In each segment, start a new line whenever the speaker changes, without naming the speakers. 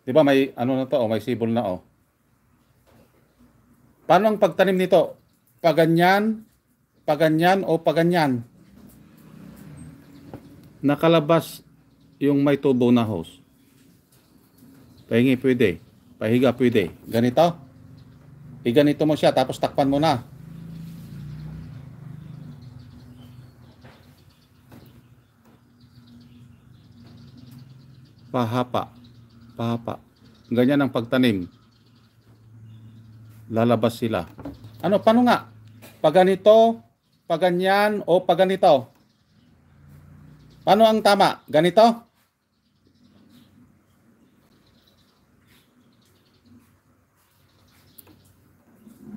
Di ba may ano na to, may sibol na oh. Paano ang pagtanim nito? Paganyan, paganyan o paganyan? Nakalabas yung may tubo na hose. Pahingi pwede. Pahiga pwede. Ganito? Iganito mo siya tapos takpan mo na. Pahapa. Pahapa. Ganyan ang pagtanim. Lalabas sila. Ano, paano nga? Paganito, paganyan o paganito? Paano ang tama? Ganito?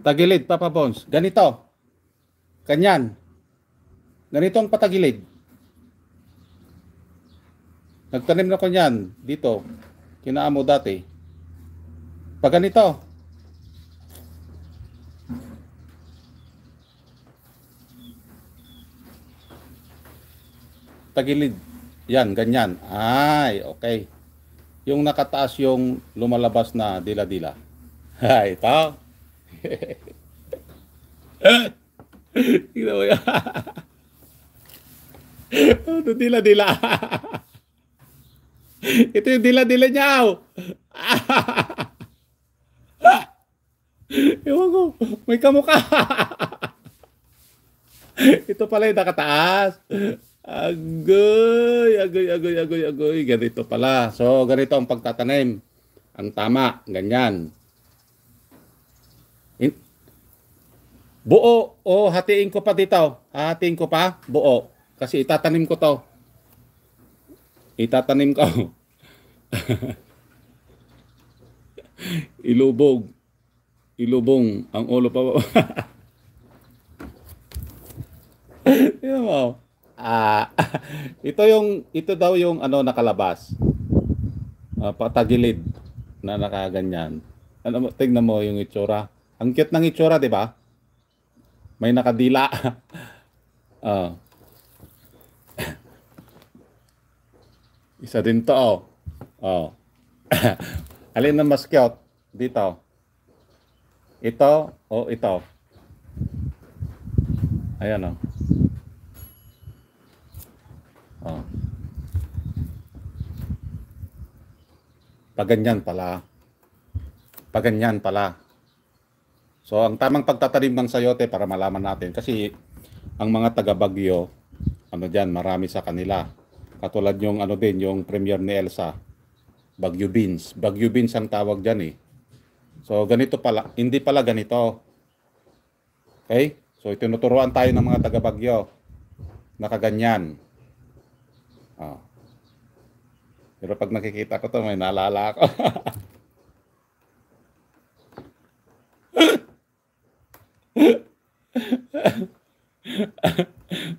Tagilid, Papa Bones. Ganito. Ganyan. Ganito ang patagilid. Nagtanim na ko niyan dito. Kinaamo dati. Pag ganito. Tagilid. Yan, ganyan. Ay, okay. Yung nakataas yung lumalabas na dila-dila. Ay, ito. Tignan mo yan. Ito dila-dila. Ito yung dila-dila niya. Ewan ko, may kamukha. Ito pala yung nakataas. Agoy, agoy, agoy, agoy, agoy. Ganito pala. So, ganito ang pagtatanim. Ang tama, ganyan. Buo o hatiin ko pa dito. Hatiin ko pa, buo. Kasi itatanim ko to. Itatanim ko. Ilubog. Ilubong ang ulo pa. Tingnan mo. Ito daw yung ano nakalabas. Patagilid na nakaganyan. Ano mo, tingnan mo yung itsura. Ang cute ng itsura, 'di ba? May nakadila. Isa din to, oh. Oh. Alin na mas cute dito? Ito o ito? Ayan, oh. Oh. Paganyan pala. Paganyan pala. So, ang tamang pagtatanim ng sayote para malaman natin. Kasi, ang mga taga-Bagyo, ano dyan, marami sa kanila. Katulad yung ano din, yung premiere ni Elsa. Bagyo beans. Bagyo beans ang tawag dyan eh. So, ganito pala. Hindi pala ganito. Okay? So, itinuturuan tayo ng mga taga-Bagyo. Nakaganyan. Oh. Pero pag nakikita ko to, may naalala ako.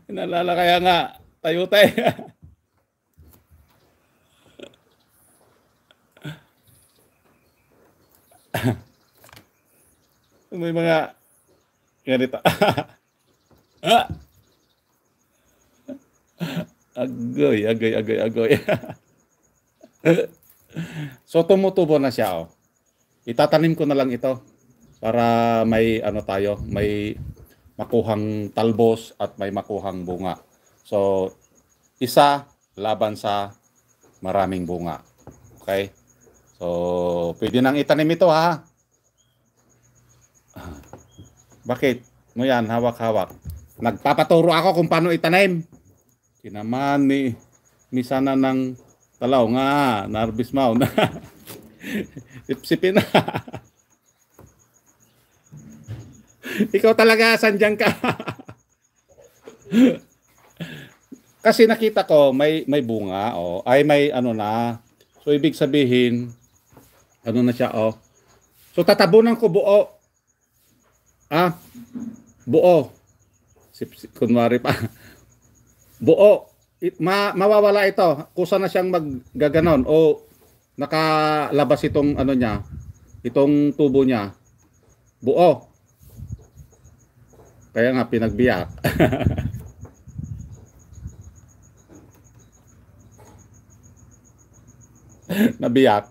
Naalala kaya nga, tayo tayo. May mga ganito. Agoy, agoy, agoy, agoy. So tumutubo na siya, oh. Itatanim ko na lang ito para may ano tayo, may makuhang talbos at may makuhang bunga. So isa laban sa maraming bunga. Okay? So pwede nang itanim ito, ha. Bakit mo yan hawak-hawak? Nagpapaturo ako kung paano itanim. Kinaman ni sana ng talaw nga, narbis mau na. Sipsipin na. Ikaw talaga, sandiyan ka. Kasi nakita ko may bunga, oh. Ay may ano na. So ibig sabihin ano na siya, oh. So tatabunan ko buo. Buo. Kunwari pa. Buo. Mawawala ito. Kusa na siyang maggaganon o nakalabas itong ano niya, itong tubo niya. Buo. Kaya nga pinagbiyak. Nabiyak.